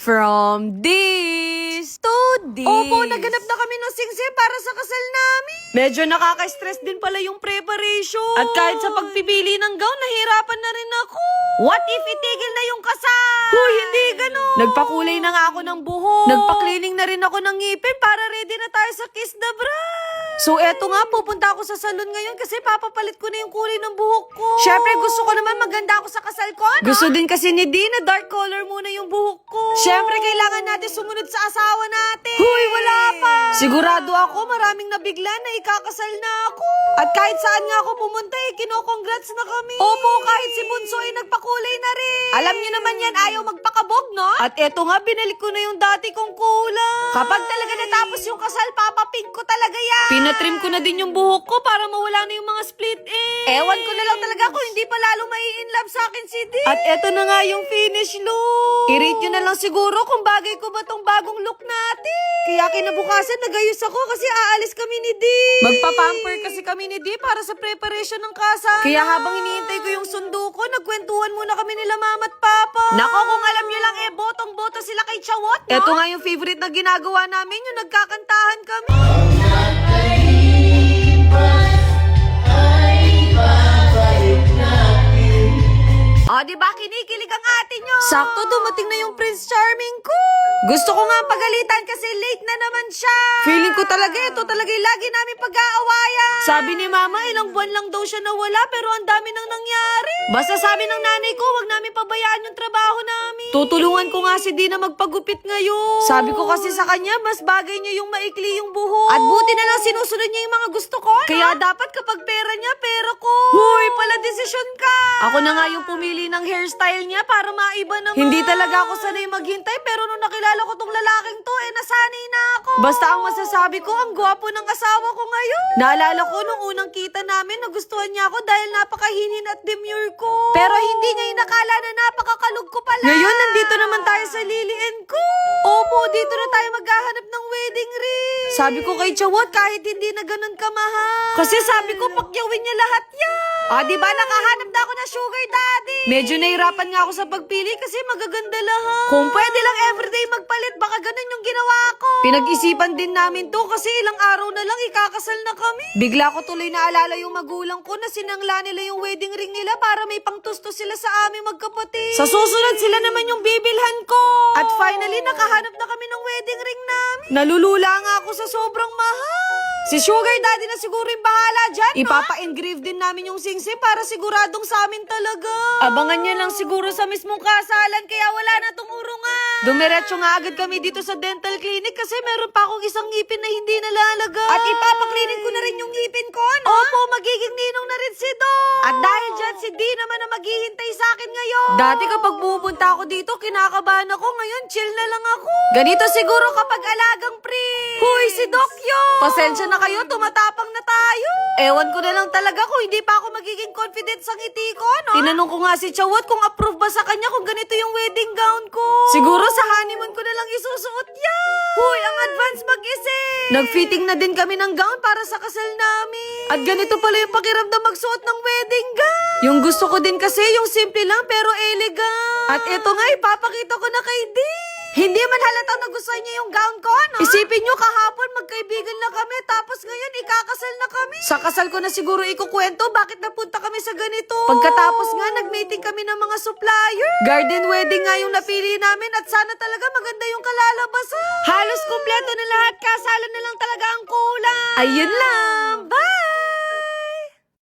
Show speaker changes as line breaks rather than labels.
From this to this.
Opo, naganap na kami ng sing-sing para sa kasal namin.
Medyo nakaka-stress din pala yung preparation. At kahit sa pagpipili ng gown, nahirapan na rin ako.
What if itigil na yung kasal?
Huy, hindi ganun. Nagpakulay na nga ako ng buhok. Nagpa-cleaning na rin ako ng ngipin para ready na tayo sa Kiss the Bride. So eto nga, pupunta ako sa salon ngayon kasi papapalit ko na yung kulay ng buhok ko.
Syempre, gusto ko naman maganda ako sa kasal ko, no?
Gusto din kasi ni Dee na dark color muna yung buhok ko.
Syempre, kailangan natin sumunod sa asawa natin.
Huy, wala pa. Sigurado ako maraming nabigla na ikakasal na ako.
At kahit saan nga ako pumunta, kino-congrats na kami.
Opo, kahit si Bunso ay nagpakulay na rin.
Alam niyo naman yan, ayaw magpakabog, no?
At eto nga, binalik ko na yung dati kong kulay.
Kapag talaga natapos yung kasal, papapink ko talaga yan.
Pinatrim ko na din yung buhok ko para mawala na yung mga split ends.
Ewan ko na lang talaga kung hindi pa lalo mai-inlove sa akin si Dee.
At eto na nga yung finish look. I-rate nyo na lang siguro kung bagay ko ba tong bagong look natin.
Kaya kinabukasan, nagayos ako kasi aalis kami ni Dee.
Magpa-pamper kasi kami ni Dee para sa preparation ng kasal. Kaya habang iniintay ko yung sundo ko, nagkwentuhan muna kami nila mama at papa.
Nako, kung alam nyo lang, botong-boto sila kay Chawot, no?
Eto nga yung favorite na ginagawa namin, yung nagkakantahan kami.
O, diba, kinikilig ang atin nyo?
Sakto, dumating na yung Prince Charming ko.
Gusto ko nga pagalitan kasi late na naman siya.
Feeling ko talaga, ito talaga yung lagi namin pag-aawayan. Sabi ni mama, ilang buwan lang daw siya nawala pero ang dami nang nangyari. Basta sabi ng nanay ko, wag namin pabayaan yung trabaho namin. Tutulungan ko nga si Dee na magpagupit ngayon. Sabi ko kasi sa kanya, mas bagay niya yung maikli yung buhok.
At buti na lang sinusunod niya yung mga gusto ko, no?
Kaya dapat kapag pera niya, pera ko.
Huy, pala desisyon ka.
Ako na nga yung pumili ng hairstyle niya para maiba naman. Hindi talaga ako sanay maghintay pero nung nakilala ko tong lalaking to, nasanay na ako. Basta ang masasabi ko, ang gwapo ng asawa ko ngayon. Naalala ko nung unang kita namin, nagustuhan niya ako dahil napakahinin at demure ko.
Pero hindi niya inakala na napakakalog ko pala.
Ngayon, nandito naman tayo sa Lilian ko.
Opo, dito na tayo maghahanap ng wedding ring.
Sabi ko kay Chawot, kahit hindi na ganun kamahal. Kasi sabi ko, pakyawin niya lahat yan.
O, diba, nakahanap na ako ng sugar daddy.
Medyo nahirapan nga ako sa pagpili kasi magaganda lahat.
Kung pwede lang everyday magpalit, baka ganun yung ginawa ko.
Pinag-isipan din namin to kasi ilang araw na lang ikakasal na kami. Bigla ko tuloy naalala yung magulang ko na sinangla nila yung wedding ring nila para may pangtusto sila sa aming magkapatid. Sa susunod sila naman yung bibilhan ko. At finally, nakahanap na kami ng wedding ring namin. Nalulula nga ako sa sobrang mahal.
Si sugar daddy na siguro yung bahala dyan, no?
Ipapa-engrave din namin yung sing-sing para siguradong sa amin talaga. Abangan niya lang siguro sa mismong kasalan kaya wala na tong urungan. Dumiretso nga agad kami dito sa dental clinic kasi meron pa akong isang ngipin na hindi nalalaga.
At ipapaklinik ko na rin yung ngipin ko, no?
Opo, magiging ninong na rin si Dong.
At dahil dyan, si Dee naman na maghihintay sa akin ngayon.
Dati kapag pumupunta ako dito, kinakabahan ako. Ngayon, chill na lang ako. Ganito siguro kapag alagang prince.
Huy, si Doc yun.
Pasensya na kayo, tumatapang na tayo. Ewan ko na lang talaga kung hindi pa ako magiging confident sa ngiti ko, no? Tinanong ko nga si Chawot kung approve ba sa kanya kung ganito yung wedding gown ko. Siguro sa honeymoon ko na lang isusuot yan.
Huy, ang advance mag-isip.
Nag-fitting na din kami ng gown para sa kasal namin. At ganito pala yung pakiramdam magsuot ng wedding gown. Yung gusto ko din kasi yung simple lang pero elegant. At eto nga, ipapakita ko na kay Dee.
Hindi man halatang nagustuhan niya yung gown ko, no?
Isipin nyo, kahapon magkaibigan na kami, tapos ngayon ikakasal na kami. Sa kasal ko na siguro ikukwento bakit napunta kami sa ganito. Pagkatapos nga, nag-meeting kami ng mga supplier. Garden wedding nga yung napili namin at sana talaga maganda yung kalalabasan.
Halos kumpleto na lahat, kasalan na lang talaga ang kulang.
Ayun lang.